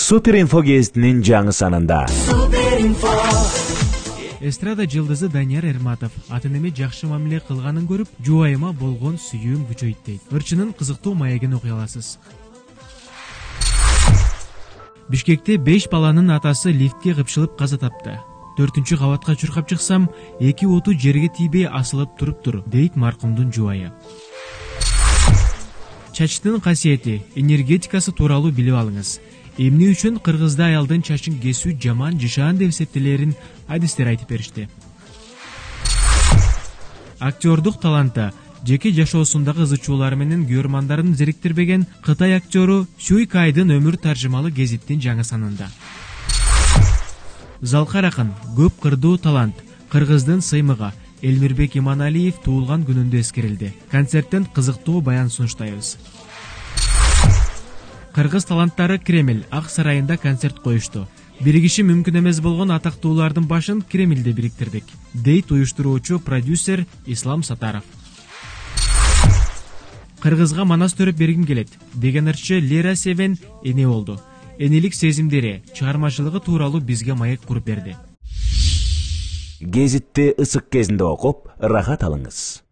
Супер инфо гезитинин жаңы санында. Эстрада жылдызы Данияр Эрматов атын эме жакшы мамиле кылганын көрүп, жубайыма болгон сүйүүм күчөйт дейт. Ырчынын кызыктуу маегин окуй аласыз. Бишкекте 5 баланын атасы лифтке кыпшылып каза тапты. 4-чү кабатка чуркап чыксам, 2 оту жерге тийбей асылып туруптур, дейт маркумдун жубайы. Чачтын касиети, энергетикасы тууралуу билип алыңыз. Эмне үчүн кыргызда аялдын чачын кесүү жаман жышаан деп эсептелерин адистер айтып беришти. Актёрдук таланты, жеке жашоосундагы ызычуулары менен көрөрмандарын зериктирбеген Кытай актёру Сюй Кайдын өмүр таржымалуу гезиттин жаңы санында. Залкар акын, көп кырдуу талант, кыргыздын сыймыгы Элмирбек Иманалиев туулган күнүндө эскерилди. Концерттен кызыктуу баян сунуштайбыз. Кыргыз таланттары Кремль Ак сарайында концерт коюшту. Биригиши мүмкүн эмес болгон атактуулардын башын Кремльде бириктирдик, дейт уюштуруучу продюсер Ислам Сатаров. Кыргызга манас төрөп бергим келет деген ырчы Лера Севен эне болду. Энелик сезимдери, чыгармачылыгы тууралуу бизге маек куруп берди. Гезитти ысык кезинде окуп, рахат алыңыз.